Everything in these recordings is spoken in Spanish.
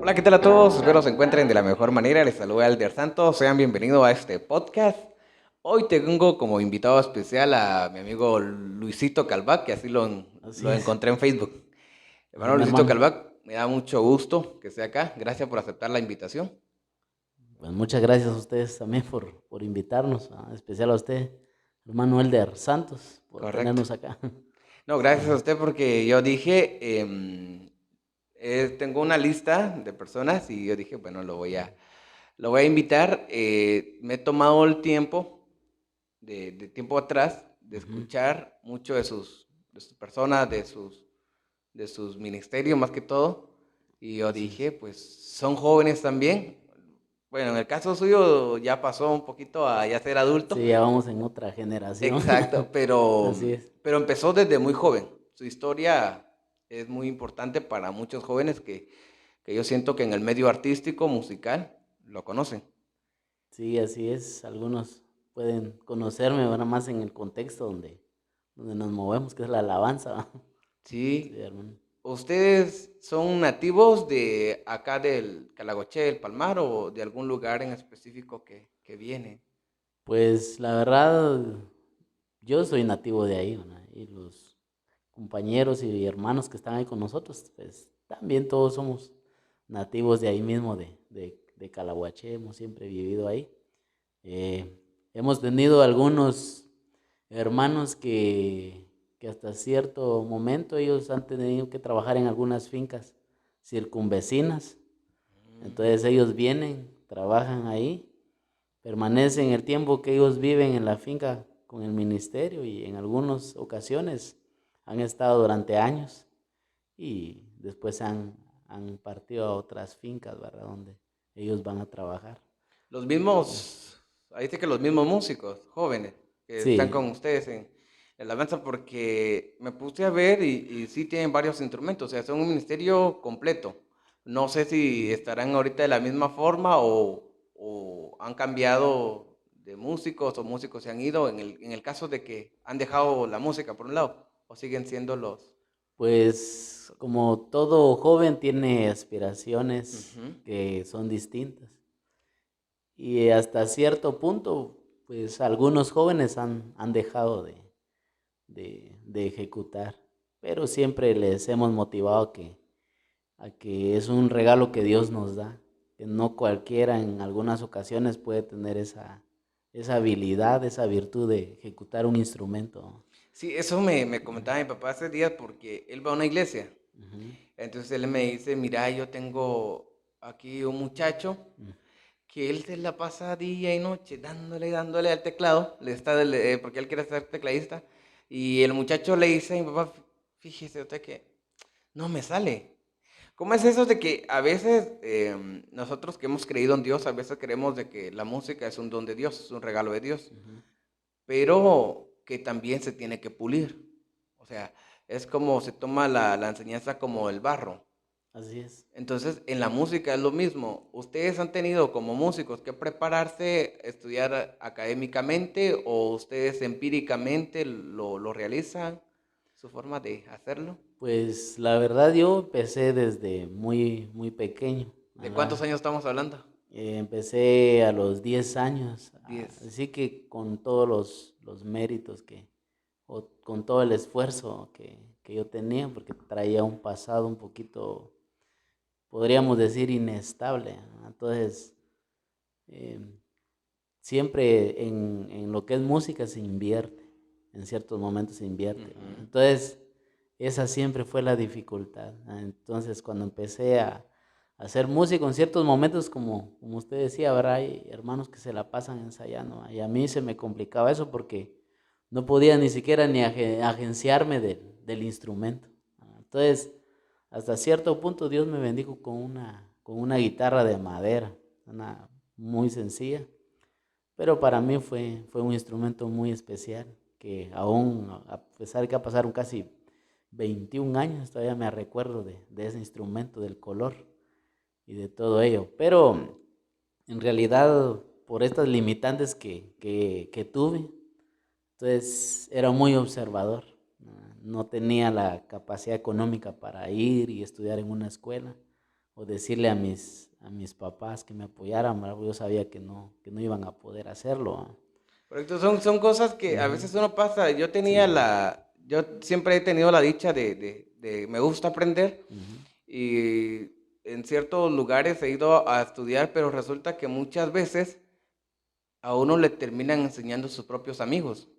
Hola, ¿qué tal a todos? Espero se encuentren de la mejor manera. Les saluda Elder Santos. Sean bienvenidos a este podcast. Hoy tengo como invitado especial a mi amigo Luisito Calvac, que así Así lo es. encontré en Facebook. Así, Hermano mi Luisito hermano. Calvac, me da mucho gusto que esté acá. Gracias por aceptar la invitación. Pues muchas gracias a ustedes también por invitarnos, en especial a usted, hermano Elder Santos, por Correcto. tenernos acá. No, Sí, gracias a usted porque yo dije, tengo una lista de personas y yo dije, bueno, lo voy a invitar. Me he tomado el tiempo de tiempo atrás de ujú, escuchar mucho de sus personas, de sus ministerios más que todo. Y yo así es. dije, pues son jóvenes también. Bueno, en el caso suyo ya pasó un poquito a ya ser adulto. Sí, ya vamos en otra generación. Exacto, Así es. pero empezó desde muy joven. Su historia es muy importante para muchos jóvenes que yo siento que en el medio artístico, musical, lo conocen. Sí, así es. Algunos pueden conocerme, ahora más en el contexto donde nos movemos, que es la alabanza, ¿va? Sí, Sí, hermano. ¿ustedes son nativos de acá del Calagoche, del Palmar o de algún lugar en específico que vienen? Pues la verdad, yo soy nativo de ahí, ¿verdad? Y los compañeros y hermanos que están ahí con nosotros, pues también todos somos nativos de ahí mismo, de Calahuaché, hemos siempre vivido ahí. Hemos tenido algunos hermanos que hasta cierto momento ellos han tenido que trabajar en algunas fincas circunvecinas, entonces ellos vienen, trabajan ahí, permanecen el tiempo que ellos viven en la finca con el ministerio y en algunas ocasiones han estado durante años y después han partido a otras fincas, ¿verdad? Donde ellos van a trabajar. Los Y mismos, ahí dice que los mismos músicos jóvenes que están sí, con ustedes en la danza porque me puse a ver y sí tienen varios instrumentos, o sea, son un ministerio completo. No sé si estarán ahorita de la misma forma o han cambiado de músicos o músicos se han ido en el caso de que han dejado la música por un lado o siguen siendo los... pues como todo joven tiene aspiraciones Ujú. que son distintas. Y hasta cierto punto, pues algunos jóvenes han dejado de ejecutar, pero siempre les hemos motivado a que es un regalo que Dios nos da, que no cualquiera en algunas ocasiones puede tener esa habilidad, esa virtud de ejecutar un instrumento. Sí, eso me comentaba mi papá hace días porque él va a una iglesia. Ujú, Entonces él me dice, mira, yo tengo aquí un muchacho ujú. que él se la pasa día y noche dándole al teclado, porque él quiere ser tecladista, y el muchacho le dice a mi papá, fíjese usted que no me sale. ¿Cómo es eso de que a veces nosotros que hemos creído en Dios, a veces creemos de que la música es un don de Dios, es un regalo de Dios, Ujú. pero que también se tiene que pulir? O sea, es como se toma la enseñanza como el barro. Así es. Entonces, en la música es lo mismo. ¿Ustedes han tenido como músicos que prepararse, estudiar académicamente o ustedes empíricamente lo realizan, su forma de hacerlo? Pues la verdad yo empecé desde muy pequeño, ¿De cuántos ¿verdad? años estamos hablando? Empecé a los 10 años, 10. así que con todos los méritos o con todo el esfuerzo que yo tenía, porque traía un pasado un poquito, podríamos decir, inestable, ¿no? Entonces, eh, siempre en lo que es música se invierte, en ciertos momentos se invierte, ¿no? Ujú. Entonces, esa siempre fue la dificultad, ¿no? Entonces, cuando empecé a hacer música, en ciertos momentos, como usted decía, ¿verdad? Hay hermanos que se la pasan ensayando, ¿no? Y a mí se me complicaba eso porque no podía ni siquiera ni agenciarme del instrumento, ¿no? Entonces, hasta cierto punto Dios me bendijo con una guitarra de madera, una muy sencilla, pero para mí fue un instrumento muy especial, que aún, a pesar de que pasaron casi 21 años, todavía me recuerdo de ese instrumento, del color y de todo ello. Pero en realidad, por estas limitantes que tuve, entonces era muy observador. No tenía la capacidad económica para ir y estudiar en una escuela. o decirle a mis papás que me apoyaran, ¿verdad? Yo sabía que no iban a poder hacerlo, ¿va? Correcto, son cosas que a Ujú. veces uno pasa. Sí. Yo siempre he tenido la dicha me gusta aprender Ujú. y en ciertos lugares he ido a estudiar, pero resulta que muchas veces a uno le terminan enseñando sus propios amigos.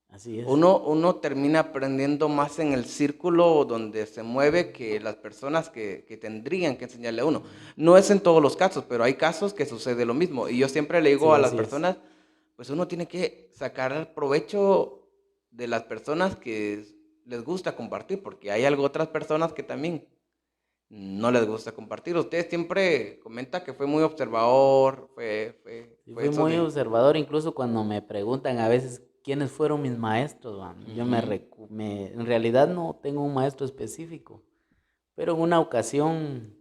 Así es. Uno termina aprendiendo más en el círculo donde se mueve que las personas que tendrían que enseñarle a uno. No es en todos los casos, pero hay casos que sucede lo mismo. Y yo siempre le digo Sí, a las así es. personas, pues uno tiene que sacar provecho de las personas que les gusta compartir, porque hay algo otras personas que también no les gusta compartir. Usted siempre comenta que fue muy observador, Sí, fue fui eso muy de... observador, incluso cuando me preguntan a veces quiénes fueron mis maestros, ¿va? Yo Ujú. en realidad no tengo un maestro específico, pero en una ocasión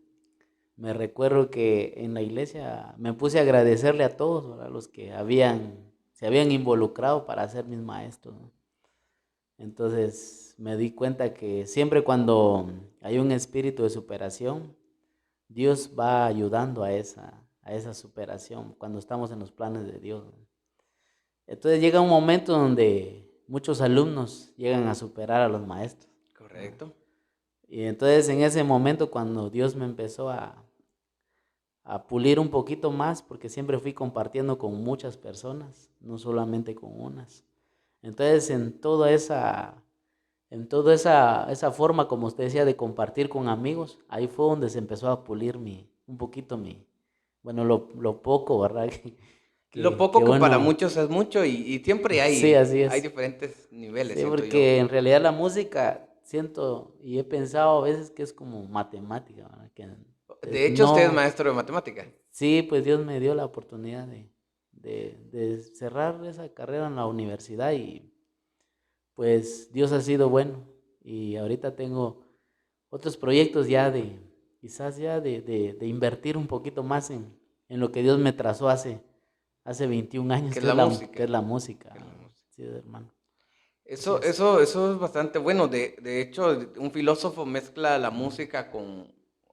me recuerdo que en la iglesia me puse a agradecerle a todos, ¿verdad? Los que se habían involucrado para ser mis maestros, ¿no? Entonces me di cuenta que siempre cuando hay un espíritu de superación, Dios va ayudando a esa superación cuando estamos en los planes de Dios, ¿no? Entonces llega un momento donde muchos alumnos llegan a superar a los maestros, ¿no? Correcto. Y entonces en ese momento cuando Dios me empezó a pulir un poquito más, porque siempre fui compartiendo con muchas personas, no solamente con unas. Entonces en toda esa forma, como usted decía, de compartir con amigos, ahí fue donde se empezó a pulir un poquito bueno, lo poco, ¿verdad? Lo Que poco que para bueno, muchos es mucho y siempre sí, así hay es. diferentes niveles, Sí, siento yo. porque en realidad la música siento y he pensado a veces que es como matemática, ¿verdad? Que De hecho, usted es no, maestro de matemáticas. sí, pues Dios me dio la oportunidad de cerrar esa carrera en la universidad y pues Dios ha sido bueno y ahorita tengo otros proyectos ya quizás ya de invertir un poquito más en lo que Dios me trazó hace 21 años, Que es la música. que es la música, Que es la música. sí, hermano, así es. Eso es bastante bueno. De hecho, un filósofo mezcla la Ujú, música con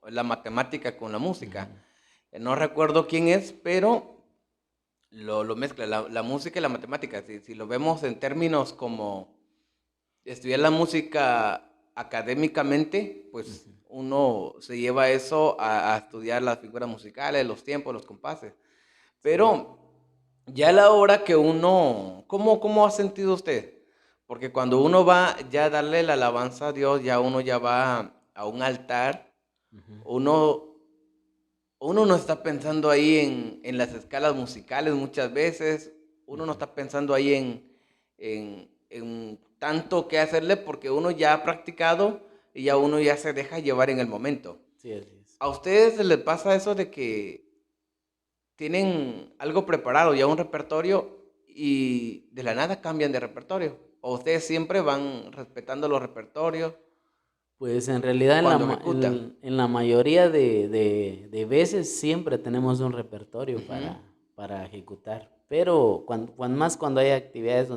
la matemática con la música. ujú, No recuerdo quién es, pero lo mezcla, la música y la matemática. Si lo vemos en términos como estudiar la música académicamente, pues ujú. uno se lleva eso a estudiar las figuras musicales, los tiempos, los compases. Sí. Pero ya a la hora que uno, ¿cómo ha sentido usted? Porque cuando uno va ya a darle la alabanza a Dios, ya uno ya va a un altar, Ujú. uno, uno no está pensando ahí en las escalas musicales muchas veces, uno no Ujú. está pensando ahí en tanto que hacerle porque uno ya ha practicado y ya uno ya se deja llevar en el momento. Sí, así es. ¿A ustedes les pasa eso de que tienen algo preparado, ya un repertorio, y de la nada cambian de repertorio? ¿O ustedes siempre van respetando los repertorios Pues en realidad cuando ejecutan? en la mayoría de veces siempre tenemos un repertorio Ujú. para ejecutar, pero más cuando hay actividades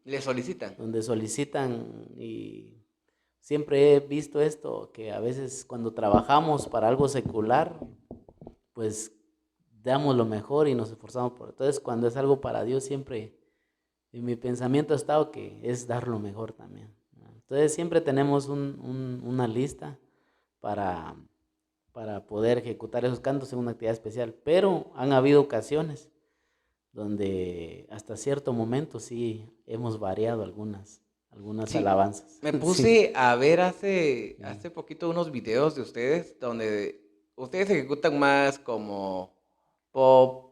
Le solicitan. donde solicitan y siempre he visto esto, que a veces cuando trabajamos para algo secular, pues damos lo mejor y nos esforzamos por. Entonces, cuando es algo para Dios, siempre en mi pensamiento ha estado que es dar lo mejor también, ¿no? Entonces, siempre tenemos una lista para, para poder ejecutar esos cantos en una actividad especial, pero han habido ocasiones donde hasta cierto momento sí hemos variado algunas Sí, alabanzas. me Sí. puse a ver Sí. hace poquito unos videos de ustedes donde ustedes ejecutan más como pop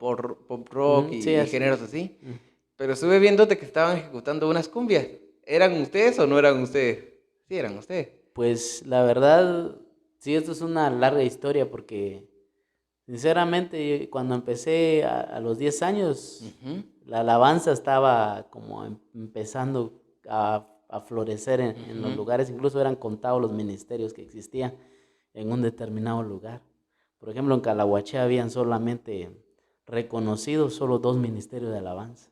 rock Ujú, sí, y así géneros es. así, Mm. pero estuve viendo de que estaban ejecutando unas cumbias. ¿Eran ustedes o no eran ustedes? Sí, eran ustedes. Pues la verdad, sí, esto es una larga historia porque sinceramente cuando empecé a los 10 años, Ujú, la alabanza estaba como empezando a florecer en los ujú. lugares, incluso eran contados los ministerios que existían en un determinado lugar. Por ejemplo, en Calahuaché habían solamente reconocidos solo 2 ministerios de alabanza,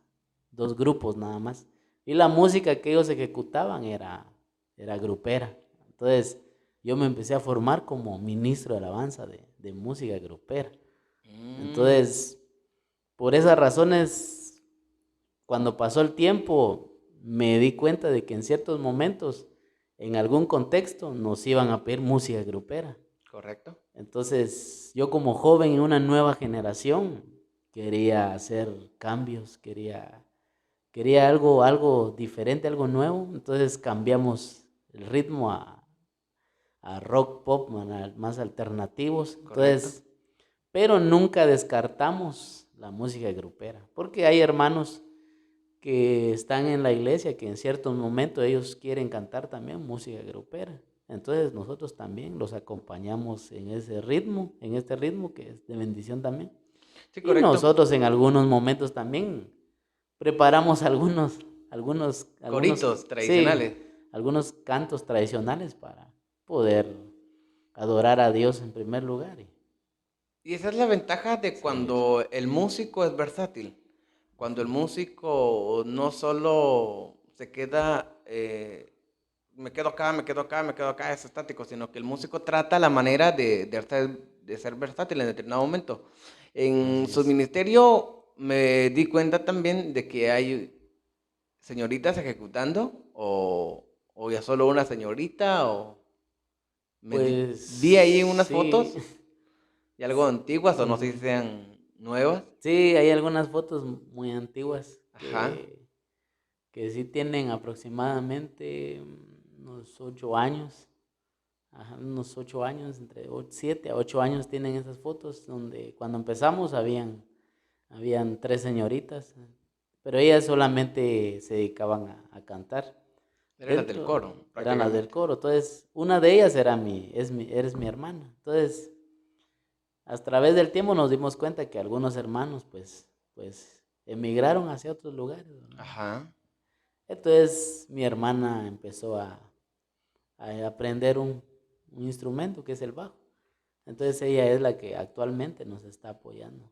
2 grupos nada más. Y la música que ellos ejecutaban era grupera. Entonces, yo me empecé a formar como ministro de alabanza de música grupera. Mm, Entonces, por esas razones, cuando pasó el tiempo, me di cuenta de que en ciertos momentos, en algún contexto, nos iban a pedir música grupera. correcto. Entonces, yo como joven en una nueva generación, quería hacer cambios, quería algo diferente, algo nuevo. Entonces cambiamos el ritmo a rock pop más alternativos. Correcto. Entonces, pero nunca descartamos la música grupera, porque hay hermanos que están en la iglesia que en ciertos momentos ellos quieren cantar también música grupera. Entonces nosotros también los acompañamos en ese ritmo, en este ritmo que es de bendición también. Sí, Y correcto. nosotros en algunos momentos también preparamos Coritos sí, tradicionales. algunos cantos tradicionales para poder adorar a Dios en primer lugar. Y esa es la ventaja de Sí, cuando el músico es versátil. Cuando el músico no solo se queda, me quedo acá, me quedo acá, me quedo acá, es estático, sino que el músico trata la manera de ser versátil en determinado momento. En así su es. ministerio me di cuenta también de que hay señoritas ejecutando o ya solo una señorita o vi ahí Pues unas sí, fotos y algo antiguas o no sé si ujú. sean nuevas. Sí, hay algunas fotos muy antiguas Ajá. que sí tienen aproximadamente unos 8 años. Ajá, unos 8 años, entre 7 a 8 años tienen esas fotos, donde cuando empezamos habían 3 señoritas, pero ellas solamente se dedicaban a cantar. Eran las del Dentro coro, eran las del prácticamente. coro, entonces una de ellas eres mi hermana. Entonces, a través del tiempo nos dimos cuenta que algunos hermanos pues emigraron hacia otros lugares, ¿verdad? Ajá. Entonces mi hermana empezó a aprender un instrumento que es el bajo. Entonces ella es la que actualmente nos está apoyando,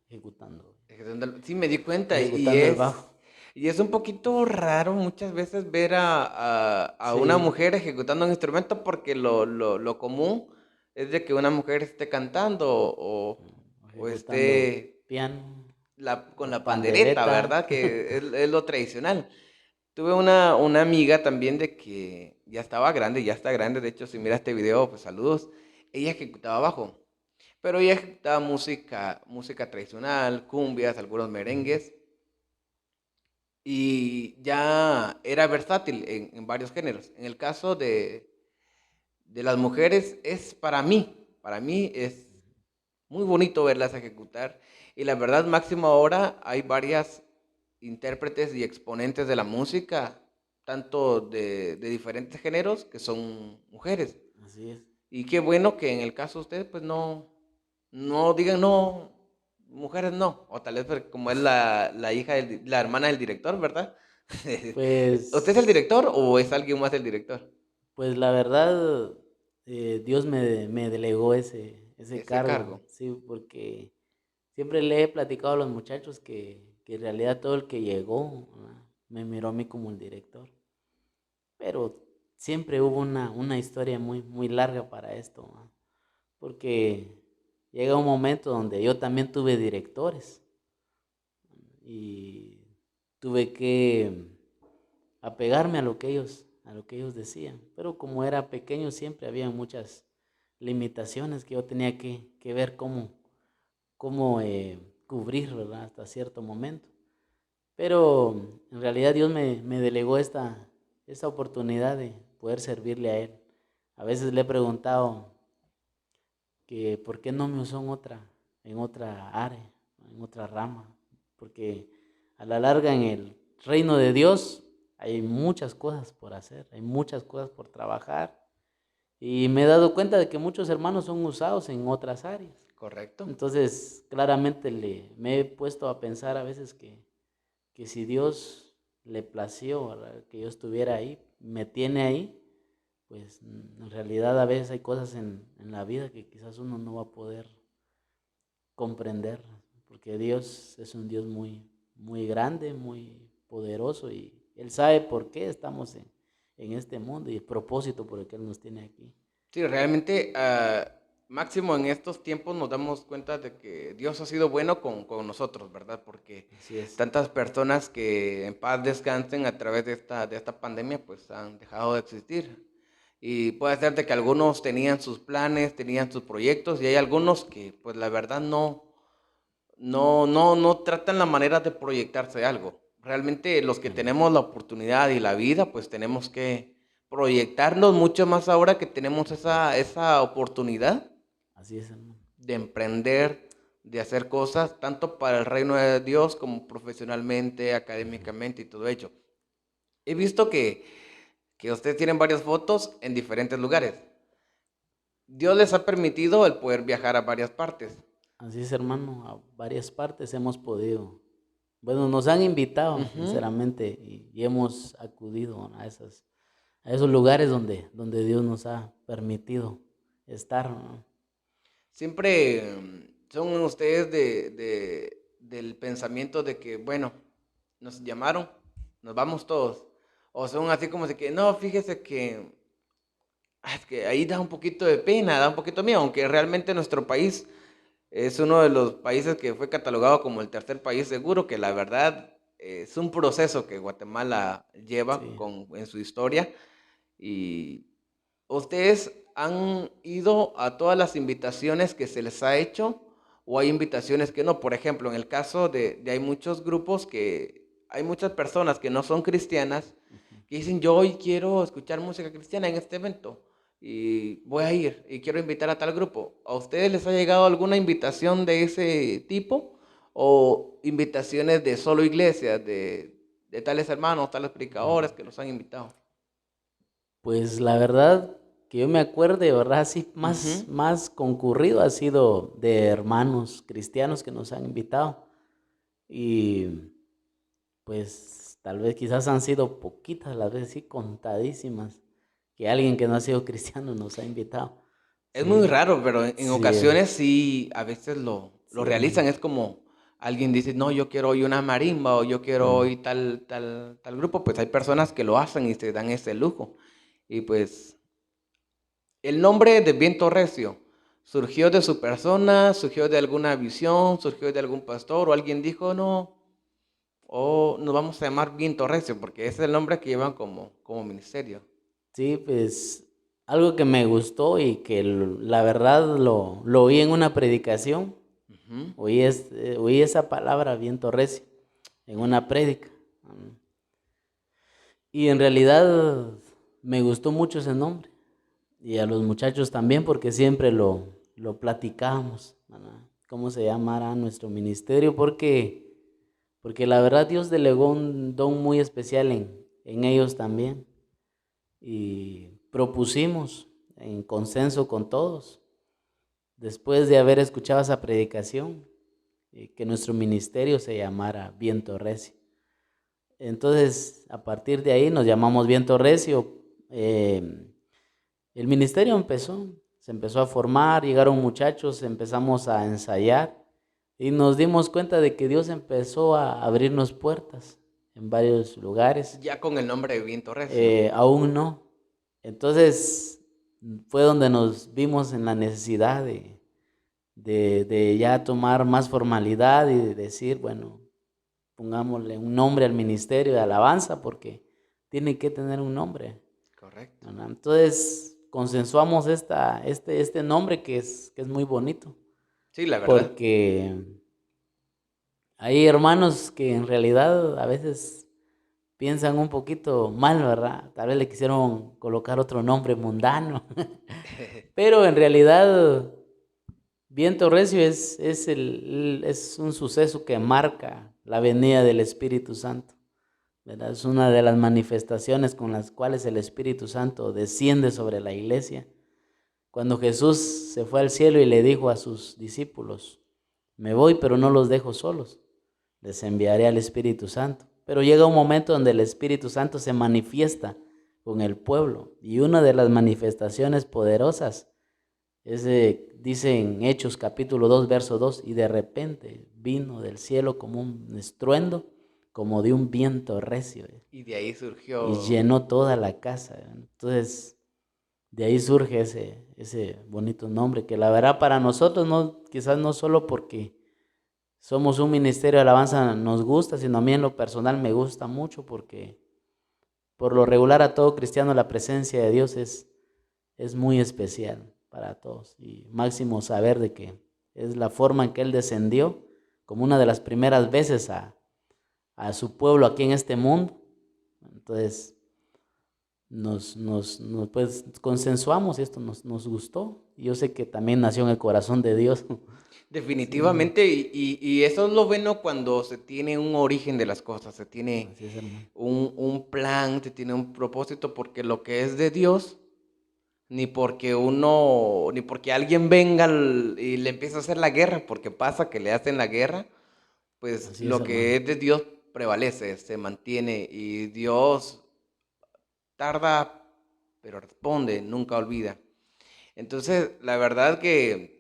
Sí, me di cuenta ejecutando el bajo. y es un poquito raro muchas veces ver a una Sí, mujer ejecutando un instrumento porque lo común es de que una mujer esté cantando o ejecutando esté piano, con la la pandereta, pandereta. ¿verdad? Que es lo tradicional. Tuve una amiga también de que ya estaba grande, ya está grande, de hecho, si mira este video, pues saludos. Ella ejecutaba bajo, pero ella ejecutaba música tradicional, cumbias, algunos merengues, y ya era versátil en varios géneros. En el caso de las mujeres, es para mí es muy bonito verlas ejecutar. Y la verdad, máximo ahora hay varias intérpretes y exponentes de la música, tanto de diferentes géneros, que son mujeres. Así es. Y qué bueno que en el caso de ustedes, pues no digan no, mujeres no. O tal vez como es la hija, la hermana del director, ¿verdad? ¿Usted es el Pues, director o es alguien más el director? pues la verdad, Dios me delegó ese Ese cargo, cargo. sí, porque siempre le he platicado a los muchachos que en realidad todo el que llegó, ¿verdad?, me miró a mí como el director. Pero siempre hubo una historia muy larga para esto, ¿va? Porque llega un momento donde yo también tuve directores y tuve que apegarme a lo que ellos decían. Pero como era pequeño siempre había muchas limitaciones que yo tenía que ver cómo cubrir, ¿verdad? Hasta cierto momento. Pero en realidad Dios me delegó esta oportunidad de poder servirle a Él. A veces le he preguntado que por qué no me usó en otra área, en otra rama. Porque a la larga en el reino de Dios hay muchas cosas por hacer, hay muchas cosas por trabajar. Y me he dado cuenta de que muchos hermanos son usados en otras áreas. Correcto. Entonces, claramente me he puesto a pensar a veces que si Dios le plació, ¿verdad?, que yo estuviera ahí, me tiene ahí, pues en realidad a veces hay cosas en la vida que quizás uno no va a poder comprender, porque Dios es un Dios muy grande, muy poderoso y Él sabe por qué estamos en este mundo y el propósito por el que Él nos tiene aquí. Sí, realmente, máximo en estos tiempos nos damos cuenta de que Dios ha sido bueno con nosotros, ¿verdad? Porque Así es. tantas personas que en paz descansen a través de esta pandemia, pues han dejado de existir. Y puede ser de que algunos tenían sus planes, tenían sus proyectos, y hay algunos que, pues la verdad, no tratan la manera de proyectarse algo. Realmente los que Ujú. tenemos la oportunidad y la vida, pues tenemos que proyectarnos mucho más ahora que tenemos esa oportunidad Así es, hermano. de emprender, de hacer cosas, tanto para el reino de Dios como profesionalmente, Ujú. académicamente y todo ello. He visto que ustedes tienen varias fotos en diferentes lugares. Dios les ha permitido el poder viajar a varias partes. Así es, hermano. A varias partes hemos podido. Bueno, nos han invitado, Ujú. sinceramente, y hemos acudido a esos lugares donde Dios nos ha permitido estar, ¿no? Siempre son ustedes del pensamiento de que, bueno, nos llamaron, nos vamos todos. O son así como de que, no, fíjese que, es que ahí da un poquito de pena, da un poquito de miedo, aunque realmente nuestro país es uno de los países que fue catalogado como el tercer país seguro, que la verdad es un proceso que Guatemala lleva Sí. en su historia. Y ¿ustedes han ido a todas las invitaciones que se les ha hecho o hay invitaciones que no? Por ejemplo, en el caso de hay muchos grupos que hay muchas personas que no son cristianas Ujú. que dicen yo hoy quiero escuchar música cristiana en este evento y voy a ir y quiero invitar a tal grupo. ¿A ustedes les ha llegado alguna invitación de ese tipo o invitaciones de solo iglesias, de tales hermanos, tales Ujú. predicadores que los han invitado? Pues la verdad que yo me acuerde, ¿verdad? Sí, Ujú. más concurrido ha sido de hermanos cristianos que nos han invitado. Y pues tal vez quizás han sido poquitas las veces, sí, contadísimas, que alguien que no ha sido cristiano nos ha invitado. Es muy Sí, raro, pero en sí, ocasiones sí, a veces lo sí, hermano. realizan. Es como alguien dice, no, yo quiero hoy una marimba o yo quiero Mm. hoy tal grupo. Pues hay personas que lo hacen y se dan ese lujo. Y pues el nombre de Viento Recio surgió de su persona, surgió de alguna visión, surgió de algún pastor o alguien dijo, no, o nos vamos a llamar Viento Recio porque ese es el nombre que llevan como ministerio. Sí, pues algo que me gustó y que la verdad lo oí en una predicación, Ujú. oí esa palabra viento recio en una prédica. mm, Y en realidad me gustó mucho ese nombre. Y a los muchachos también, porque siempre lo platicábamos, ¿verdad? Cómo se llamara nuestro ministerio, porque la verdad Dios delegó un don muy especial en ellos también. Y propusimos en consenso con todos, después de haber escuchado esa predicación, que nuestro ministerio se llamara Viento Recio. Entonces, a partir de ahí nos llamamos Viento Recio. eh, el ministerio se empezó a formar, llegaron muchachos, empezamos a ensayar y nos dimos cuenta de que Dios empezó a abrirnos puertas en varios lugares. Ya con el nombre de Viento Recio. Aún no. Entonces fue donde nos vimos en la necesidad de ya tomar más formalidad y de decir, bueno, pongámosle un nombre al ministerio de alabanza porque tiene que tener un nombre, Correcto. ¿verdad? Entonces consensuamos este nombre que es muy bonito, Sí, la verdad. porque hay hermanos que en realidad a veces piensan un poquito mal, ¿verdad? Tal vez le quisieron colocar otro nombre mundano, pero en realidad Viento Recio es un suceso que marca la venida del Espíritu Santo, ¿verdad? Es una de las manifestaciones con las cuales el Espíritu Santo desciende sobre la iglesia. Cuando Jesús se fue al cielo y le dijo a sus discípulos, me voy, pero no los dejo solos, les enviaré al Espíritu Santo. Pero llega un momento donde el Espíritu Santo se manifiesta con el pueblo y una de las manifestaciones poderosas dice en Hechos capítulo 2 verso 2 y de repente vino del cielo como un estruendo, como de un viento recio, Y de ahí y surgió. llenó toda la casa. Entonces, de ahí surge ese bonito nombre, que la verdad para nosotros, no, quizás no solo porque somos un ministerio de alabanza nos gusta, sino a mí en lo personal me gusta mucho porque por lo regular a todo cristiano la presencia de Dios es muy especial para todos. Y máximo saber de que es la forma en que Él descendió como una de las primeras veces a su pueblo aquí en este mundo. Entonces pues, consensuamos y esto nos gustó. Y yo sé que también nació en el corazón de Dios. Sí, Definitivamente, y eso es lo bueno cuando se tiene un origen de las cosas, se tiene así es, hermano. un plan, se tiene un propósito, porque lo que es de Dios, ni porque alguien venga y le empiece a hacer la guerra, porque pasa que le hacen la guerra, pues Así es, lo que hermano. es de Dios prevalece, se mantiene, y Dios tarda, pero responde, nunca olvida. Entonces, la verdad que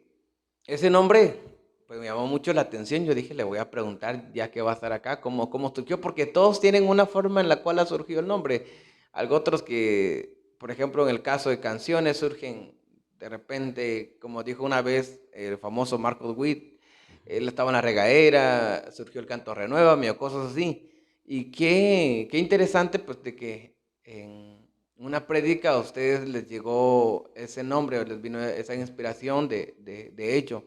ese nombre, pues me llamó mucho la atención. Yo dije, le voy a preguntar, ya que va a estar acá, cómo surgió, porque todos tienen una forma en la cual ha surgido el nombre. Algo otros que, por ejemplo, en el caso de canciones, surgen de repente, como dijo una vez el famoso Marcos Witt, él estaba en la regadera, surgió el canto Renuévame o cosas así. Y qué interesante, pues, de que en una prédica a ustedes les llegó ese nombre, o les vino esa inspiración de hecho.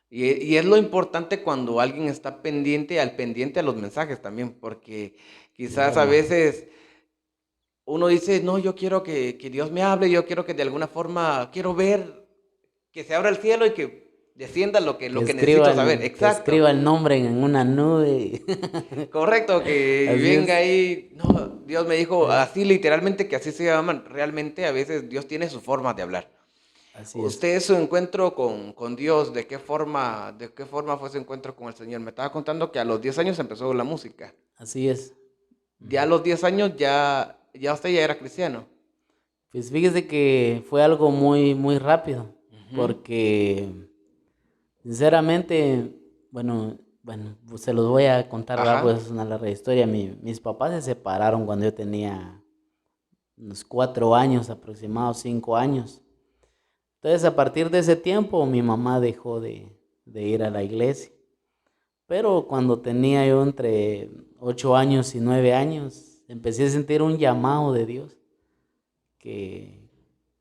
Y es lo importante cuando alguien está pendiente a los mensajes también, porque Así es, quizás a hermano. veces uno dice, no, yo quiero que Dios me hable, yo quiero que de alguna forma, quiero ver que se abra el cielo y que descienda lo que necesito saber. Que Exacto. escriba el nombre en una nube. Correcto, que Así venga es. ahí. No, Dios me dijo Eh, así literalmente que así se llaman. Realmente a veces Dios tiene su forma de hablar. Así es. Usted, su encuentro con Dios, de qué forma fue su encuentro con el Señor? Me estaba contando que a los 10 años empezó la música. Así es. Ya a Ujú. los 10 años ya usted ya era cristiano. Pues fíjese que fue algo muy, muy rápido, Ujú. porque sinceramente, bueno, pues se los voy a contar, ¿verdad? Ajá. Pues es una larga historia. Mis papás se separaron cuando yo tenía unos 4 años aproximados, 5 años. Entonces, a partir de ese tiempo, mi mamá dejó de ir a la iglesia. Pero cuando tenía yo entre 8 años y 9 años, empecé a sentir un llamado de Dios, que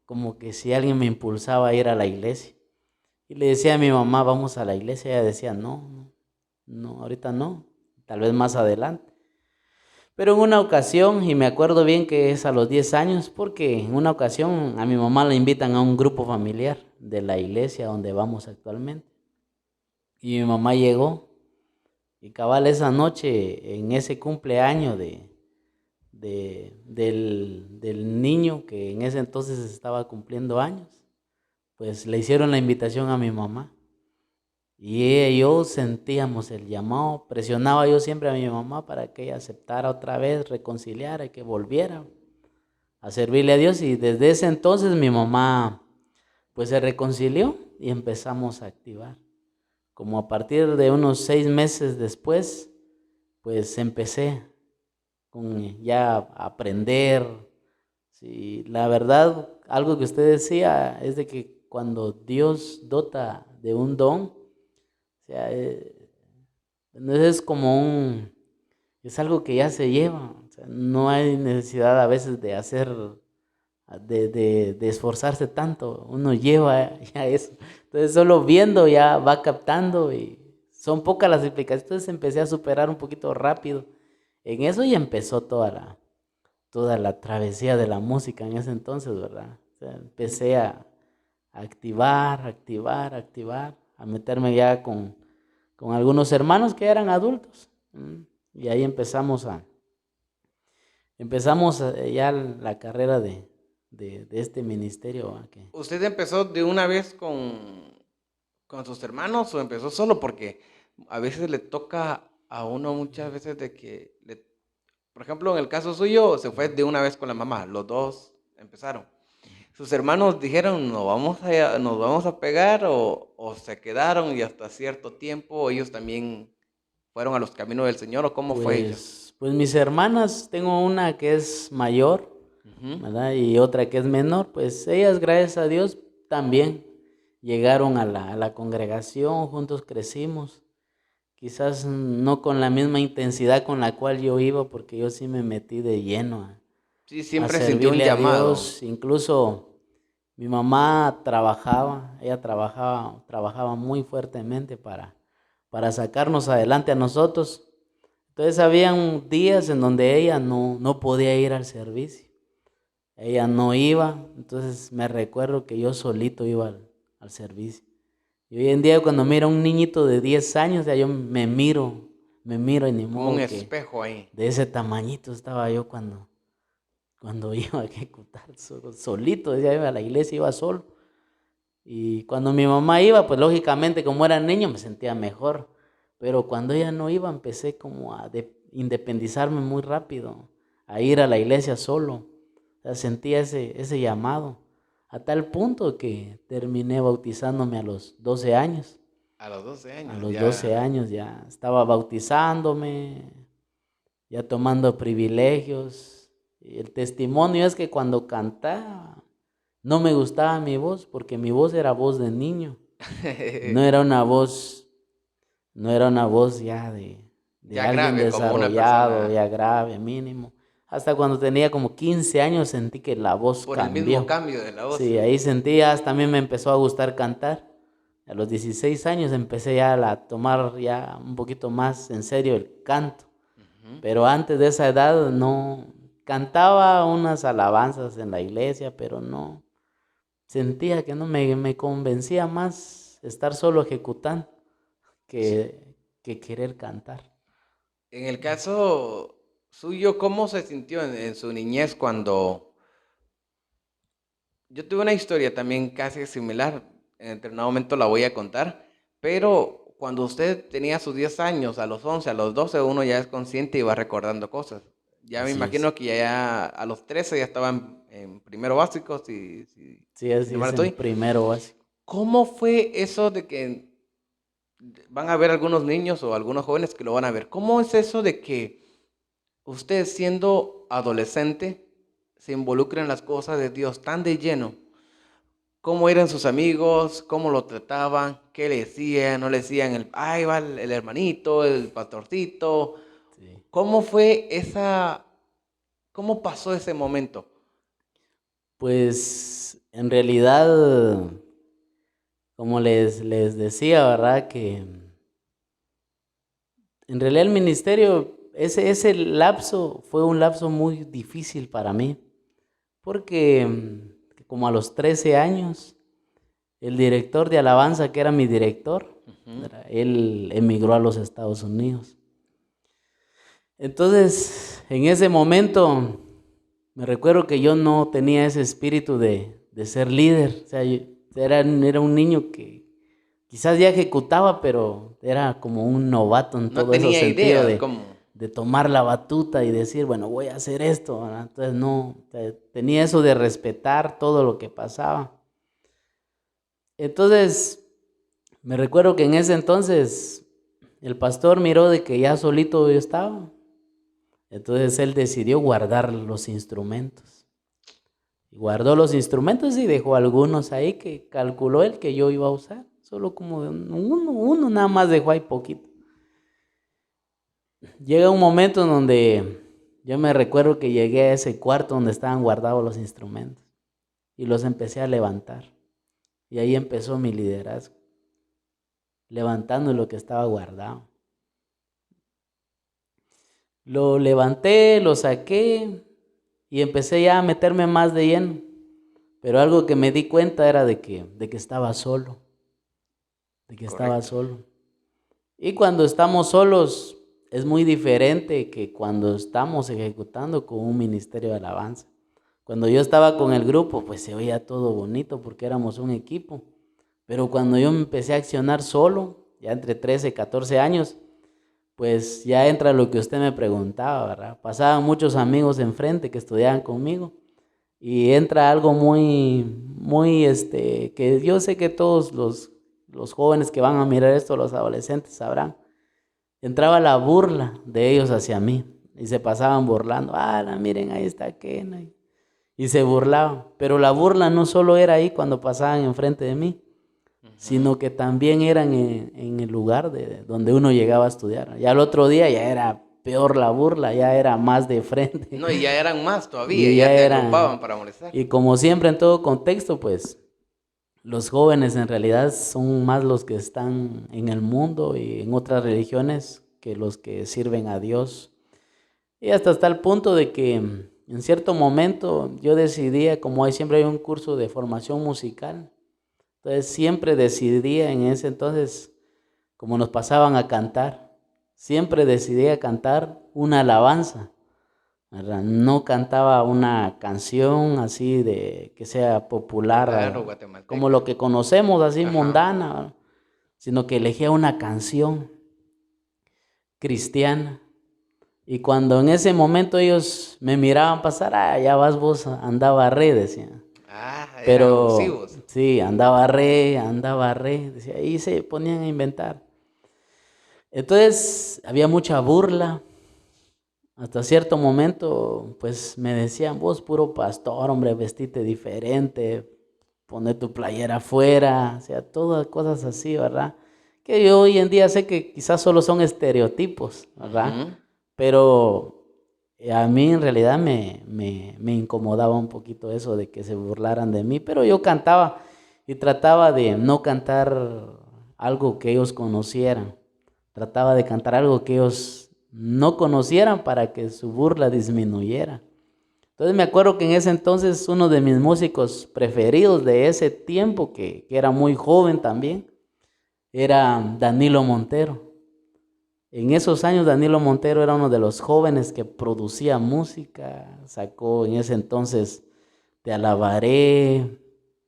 como que si alguien me impulsaba a ir a la iglesia. Y le decía a mi mamá, vamos a la iglesia. Ella decía, no, no, no, ahorita no, tal vez más adelante. Pero en una ocasión, y me acuerdo bien que es a los 10 años, porque en una ocasión a mi mamá la invitan a un grupo familiar de la iglesia donde vamos actualmente. Y mi mamá llegó, y cabal esa noche, en ese cumpleaños del niño que en ese entonces estaba cumpliendo años, pues le hicieron la invitación a mi mamá. Y ella y yo sentíamos el llamado, presionaba yo siempre a mi mamá para que ella aceptara otra vez, reconciliara y que volviera a servirle a Dios. Y desde ese entonces mi mamá pues se reconcilió y empezamos a activar. Como a partir de unos 6 meses después, pues empecé con ya a aprender. Sí, la verdad, algo que usted decía es de que cuando Dios dota de un don, o sea, no es como es algo que ya se lleva, o sea, no hay necesidad a veces de hacer, de esforzarse tanto, uno lleva ya eso. Entonces solo viendo ya va captando y son pocas las explicaciones. Entonces empecé a superar un poquito rápido en eso y empezó toda la travesía de la música en ese entonces, ¿verdad? O sea, empecé a activar, activar, activar, a meterme ya con algunos hermanos que eran adultos. Y ahí empezamos ya la carrera de este ministerio. ¿Usted empezó de una vez con sus hermanos o empezó solo? Porque a veces le toca a uno muchas veces de que, por ejemplo, en el caso suyo, se fue de una vez con la mamá, los dos empezaron. Sus hermanos dijeron, nos vamos a pegar o se quedaron y hasta cierto tiempo ellos también fueron a los caminos del Señor o cómo fue ellos. Pues mis hermanas, tengo una que es mayor, Ujú. ¿verdad? Y otra que es menor, pues ellas, gracias a Dios, también llegaron a la congregación, juntos crecimos. Quizás no con la misma intensidad con la cual yo iba, porque yo sí me metí de lleno Sí, a siempre sintió un servirle a llamado. Dios. Incluso mi mamá trabajaba, ella trabajaba muy fuertemente para sacarnos adelante a nosotros. Entonces habían días en donde ella no podía ir al servicio. Ella no iba, entonces me recuerdo que yo solito iba al servicio. Y hoy en día cuando miro a un niñito de 10 años, ya yo me miro y ni Como un modo que espejo ahí. de ese tamañito estaba yo cuando iba a ejecutar solito, decía, iba a la iglesia, iba solo. Y cuando mi mamá iba, pues lógicamente como era niño me sentía mejor. Pero cuando ella no iba, empecé como a independizarme muy rápido, a ir a la iglesia solo. O sea, sentía ese llamado, a tal punto que terminé bautizándome a los 12 años. A los 12 A años, los 12 ya. años ya estaba bautizándome, ya tomando privilegios. Y el testimonio es que cuando cantaba, no me gustaba mi voz, porque mi voz era voz de niño. No era una voz, no era una voz ya de Ya alguien grave, como una desarrollado, persona. ya grave, mínimo. Hasta cuando tenía como 15 años sentí que la voz Por el mismo cambió. cambio de la voz. Sí, ahí sentí, hasta también me empezó a gustar cantar. A los 16 años empecé ya a tomar ya un poquito más en serio el canto. Ujú. Pero antes de esa edad no cantaba unas alabanzas en la iglesia, pero no sentía que no me convencía más estar solo ejecutando que querer cantar. En el caso suyo, ¿cómo se sintió en su niñez cuando... Yo tuve una historia también casi similar, en determinado momento la voy a contar, pero cuando usted tenía sus 10 años, a los 11, a los 12, uno ya es consciente y va recordando cosas. Ya me Así es. imagino que ya a los 13 ya estaban en primero básico, Sí, si no así mal es en estoy. primero básico. ¿Cómo fue eso de que van a ver algunos niños o algunos jóvenes que lo van a ver? ¿Cómo es eso de que usted siendo adolescente se involucra en las cosas de Dios tan de lleno? ¿Cómo eran sus amigos? ¿Cómo lo trataban? ¿Qué le decían? ¿No le decían ahí va el hermanito, el pastorcito? Sí. ¿Cómo fue esa, cómo pasó ese momento? Pues en realidad, como les decía, ¿verdad? Que en realidad el ministerio, ese lapso fue un lapso muy difícil para mí, porque como a los 13 años, el director de alabanza, que era mi director, Ujú. él emigró a los Estados Unidos. Entonces, en ese momento, me recuerdo que yo no tenía ese espíritu de ser líder. O sea, era un niño que quizás ya ejecutaba, pero era como un novato en No todo ese tenía sentido idea cómo. de tomar la batuta y decir, bueno, voy a hacer esto, ¿verdad? Entonces, no, tenía eso de respetar todo lo que pasaba. Entonces, me recuerdo que en ese entonces el pastor miró de que ya solito yo estaba. Entonces él decidió guardar los instrumentos. Y guardó los instrumentos y dejó algunos ahí que calculó él que yo iba a usar. Solo como de uno nada más dejó ahí poquito. Llega un momento en donde yo me recuerdo que llegué a ese cuarto donde estaban guardados los instrumentos y los empecé a levantar. Y ahí empezó mi liderazgo, levantando lo que estaba guardado. Lo levanté, lo saqué y empecé ya a meterme más de lleno. Pero algo que me di cuenta era de que estaba solo, de que estaba Correcto. solo. Y cuando estamos solos es muy diferente que cuando estamos ejecutando con un ministerio de alabanza. Cuando yo estaba con el grupo, pues se oía todo bonito porque éramos un equipo. Pero cuando yo me empecé a accionar solo, ya entre 13 y 14 años, pues ya entra lo que usted me preguntaba, ¿verdad? Pasaban muchos amigos enfrente que estudiaban conmigo y entra algo que yo sé que todos los jóvenes que van a mirar esto, los adolescentes sabrán. Entraba la burla de ellos hacia mí y se pasaban burlando. Ah, miren, ahí está Ken. y se burlaban. Pero la burla no solo era ahí cuando pasaban enfrente de mí, sino que también eran en el lugar donde uno llegaba a estudiar. Ya el otro día ya era peor la burla, ya era más de frente. No, y ya eran más todavía, Y ya ya te era, agrupaban para molestar. y como siempre en todo contexto, pues los jóvenes en realidad son más los que están en el mundo y en otras religiones que los que sirven a Dios. Y hasta el punto de que en cierto momento yo decidía, como hay siempre hay un curso de formación musical, entonces siempre decidía en ese entonces, como nos pasaban a cantar, siempre decidía cantar una alabanza, ¿verdad? No cantaba una canción así de que sea Popular o popular, como guatemalteca. lo que conocemos, así Ajá. mundana, ¿verdad? Sino que elegía una canción cristiana. Y cuando en ese momento ellos me miraban pasar, ya vas vos, andaba re, decían. Ah, eran Pero abusivos. sí, andaba re, decía, y se ponían a inventar. Entonces había mucha burla. Hasta cierto momento, pues me decían, vos puro pastor, hombre, vestite diferente, poner tu playera afuera, o sea, todas cosas así, ¿verdad? Que yo hoy en día sé que quizás solo son estereotipos, ¿verdad? Ujú. Pero a mí en realidad me incomodaba un poquito eso de que se burlaran de mí, pero yo cantaba y trataba de no cantar algo que ellos conocieran, trataba de cantar algo que ellos no conocieran para que su burla disminuyera. Entonces me acuerdo que en ese entonces uno de mis músicos preferidos de ese tiempo, que era muy joven también, era Danilo Montero. En esos años Danilo Montero era uno de los jóvenes que producía música, sacó en ese entonces Te alabaré,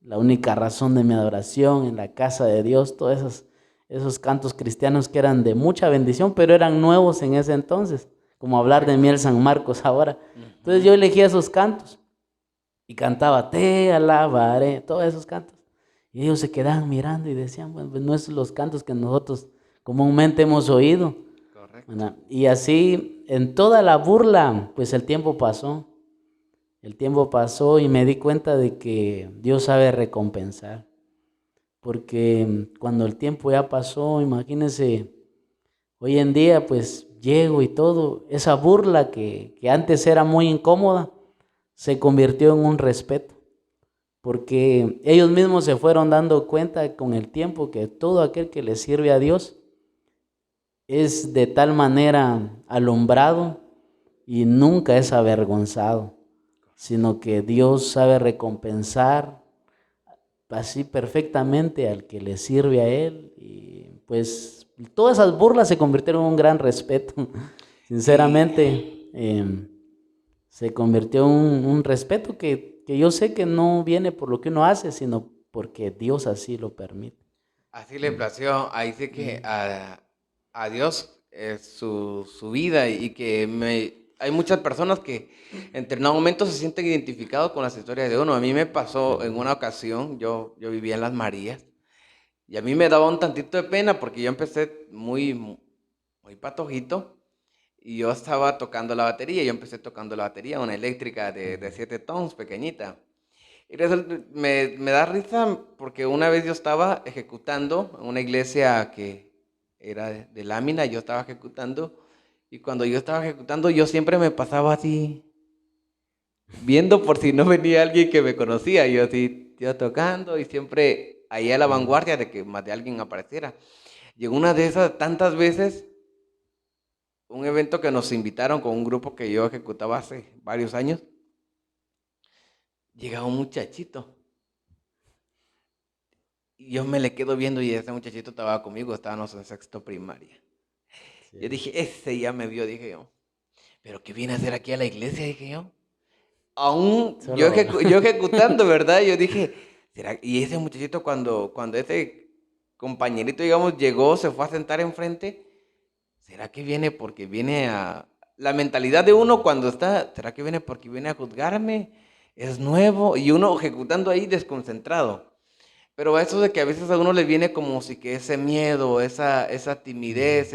La única razón de mi adoración, En la casa de Dios, todos esos cantos cristianos que eran de mucha bendición, pero eran nuevos en ese entonces, como hablar de Correcto. Miel San Marcos ahora. Entonces Ujú. yo elegía esos cantos y cantaba Te alabaré, todos esos cantos. Y ellos se quedaban mirando y decían, bueno, pues no es los cantos que nosotros comúnmente hemos oído. Correcto. ¿Verdad? Y así, en toda la burla, pues el tiempo pasó. El tiempo pasó y me di cuenta de que Dios sabe recompensar. Porque cuando el tiempo ya pasó, imagínense, hoy en día pues llego y todo, esa burla que antes era muy incómoda, se convirtió en un respeto. Porque ellos mismos se fueron dando cuenta con el tiempo que todo aquel que le sirve a Dios es de tal manera alumbrado y nunca es avergonzado, sino que Dios sabe recompensar así perfectamente al que le sirve a Él. Y pues todas esas burlas se convirtieron en un gran respeto. Y Sinceramente, se convirtió en un respeto que yo sé que no viene por lo que uno hace, sino porque Dios así lo permite. así le plació. Ahí sí que Mm. a Dios su vida y que hay muchas personas que en determinado momento se sienten identificados con las historias de uno. A mí me pasó en una ocasión, yo vivía en Las Marías y a mí me daba un tantito de pena porque yo empecé muy patojito y yo estaba tocando la batería. Yo empecé tocando la batería, una eléctrica de 7 tons, pequeñita. Y me da risa porque una vez yo estaba ejecutando en una iglesia que era de lámina, yo estaba ejecutando y cuando yo estaba ejecutando yo siempre me pasaba así, viendo por si no venía alguien que me conocía, yo así, yo tocando y siempre ahí a la vanguardia de que más de alguien apareciera. Y en una de esas tantas veces, un evento que nos invitaron con un grupo que yo ejecutaba hace varios años, llega un muchachito. Y yo me le quedo viendo y ese muchachito estaba conmigo, estábamos en sexto primaria. Yo Sí. dije, ese ya me vio, dije yo. ¿Pero qué viene a hacer aquí a la iglesia? Dije yo. Aún Solo, yo ejecutando, ¿verdad? Yo dije, ¿será? Y ese muchachito cuando ese compañerito, digamos, llegó, se fue a sentar enfrente, ¿será que viene porque viene a... La mentalidad de uno cuando está, ¿será que viene porque viene a juzgarme? Es nuevo. Y uno ejecutando ahí desconcentrado. Pero eso de que a veces a uno le viene como si que ese miedo, esa timidez,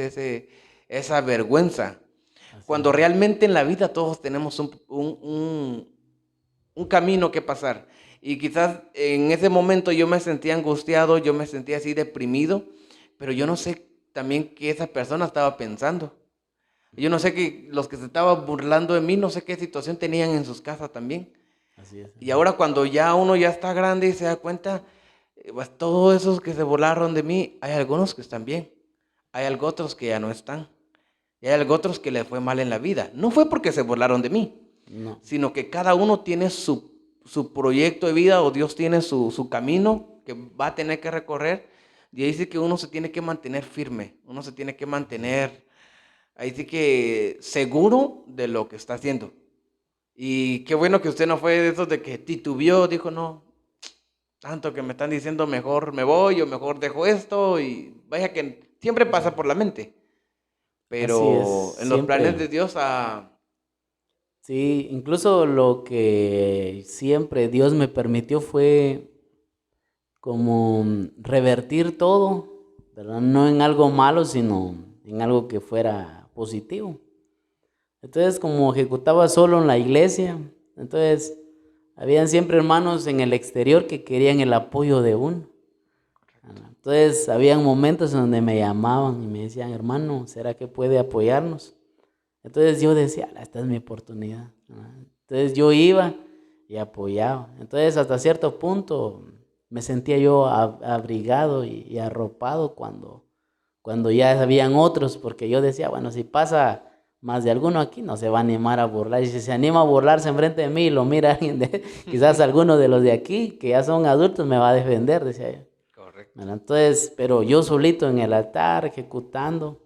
esa vergüenza. así Cuando es. realmente en la vida todos tenemos un camino que pasar. Y quizás en ese momento yo me sentía angustiado, yo me sentía así deprimido, pero yo no sé también qué esa persona estaba pensando. Yo no sé que los que se estaban burlando de mí, no sé qué situación tenían en sus casas también. Así es, Y hermano. ahora cuando ya uno ya está grande y se da cuenta, pues todos esos que se burlaron de mí, hay algunos que están bien, hay algo otros que ya no están, y hay algo otros que les fue mal en la vida. No fue porque se burlaron de mí, No, sino que cada uno tiene su proyecto de vida o Dios tiene su camino que va a tener que recorrer. Y ahí sí que uno se tiene que mantener firme, uno se tiene que así es. mantener, ahí sí que seguro de lo que está haciendo. Y qué bueno que usted no fue de esos de que titubeó, dijo, no, tanto que me están diciendo mejor me voy o mejor dejo esto y vaya que siempre pasa por la mente, Así es, pero en los planes siempre. de Dios, Sí, incluso lo que siempre Dios me permitió fue como revertir todo, ¿verdad? No en algo malo, sino en algo que fuera positivo. Entonces, como ejecutaba solo en la iglesia, entonces habían siempre hermanos en el exterior que querían el apoyo de uno. Entonces, habían momentos en donde me llamaban y me decían, hermano, ¿será que puede apoyarnos? Entonces yo decía, esta es mi oportunidad. Entonces yo iba y apoyaba. Entonces hasta cierto punto me sentía yo abrigado y arropado cuando ya habían otros, porque yo decía, bueno, si pasa más de alguno aquí, no se va a animar a burlar. Y si se anima a burlarse enfrente de mí y lo mira alguien quizás alguno de los de aquí, que ya son adultos, me va a defender, decía yo. correcto. Bueno, entonces, pero yo solito en el altar, ejecutando,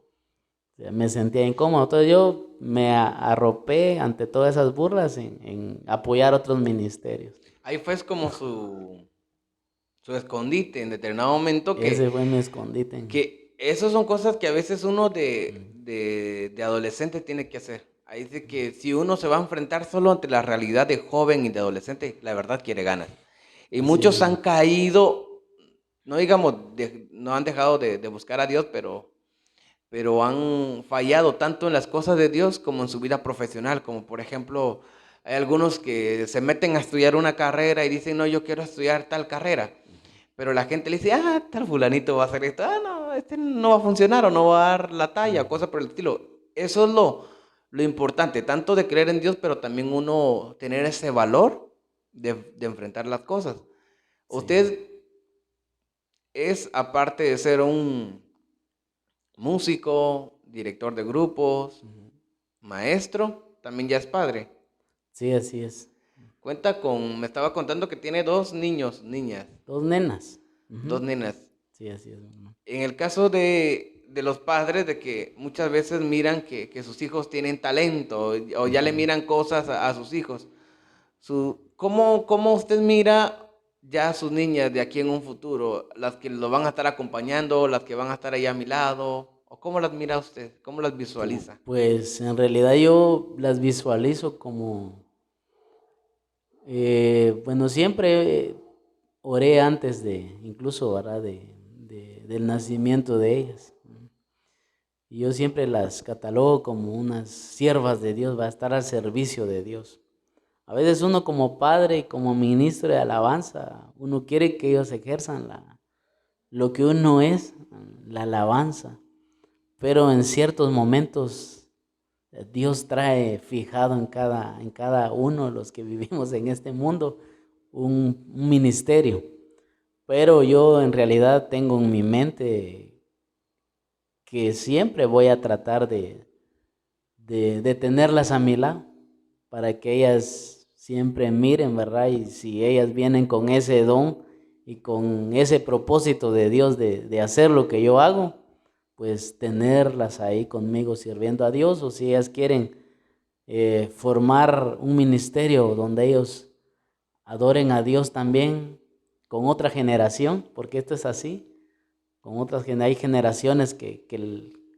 o sea, me sentía incómodo. Entonces yo me arropé ante todas esas burlas en apoyar otros ministerios. Ahí fue como su escondite en determinado momento Ese fue mi escondite. que esas son cosas que a veces uno Ujú. de adolescente tiene que hacer. Ahí dice que si uno se va a enfrentar solo ante la realidad de joven y de adolescente, la verdad quiere ganas. Y Así es, muchos han hermano. caído, no digamos, no han dejado de buscar a Dios, pero han fallado tanto en las cosas de Dios como en su vida profesional, como por ejemplo, hay algunos que se meten a estudiar una carrera y dicen, no, yo quiero estudiar tal carrera, pero la gente le dice, tal fulanito va a hacer esto, no, este no va a funcionar o no va a dar la talla, o Ujú. cosas por el estilo. Eso es lo importante, tanto de creer en Dios, pero también uno tener ese valor de enfrentar las cosas. Sí. Usted es, aparte de ser un músico, director de grupos, Ujú. maestro, también ya es padre. Sí, así es. Me estaba contando que tiene dos niños, niñas, Dos nenas. dos Ujú. nenas. Sí, así es, hermano. En el caso de los padres, de que muchas veces miran que sus hijos tienen talento o ya le Ujú. miran cosas a sus hijos, ¿cómo usted mira ya a sus niñas de aquí en un futuro? ¿Las que lo van a estar acompañando, las que van a estar allá a mi lado? ¿O cómo las mira usted? ¿Cómo las visualiza? Pues en realidad yo las visualizo como, bueno, siempre oré antes de, incluso, ¿verdad? Del nacimiento de ellas. Y yo siempre las catalogo como unas siervas de Dios, va a estar al servicio de Dios. A veces uno como padre y como ministro de alabanza, uno quiere que ellos ejerzan lo que uno es, la alabanza. Pero en ciertos momentos Dios trae fijado en cada uno de los que vivimos en este mundo un ministerio. Pero yo en realidad tengo en mi mente que siempre voy a tratar de tenerlas a mi lado para que ellas siempre miren, ¿verdad? Y si ellas vienen con ese don y con ese propósito de Dios de hacer lo que yo hago, pues tenerlas ahí conmigo sirviendo a Dios, o si ellas quieren formar un ministerio donde ellos adoren a Dios también con otra generación, porque esto es así, hay generaciones que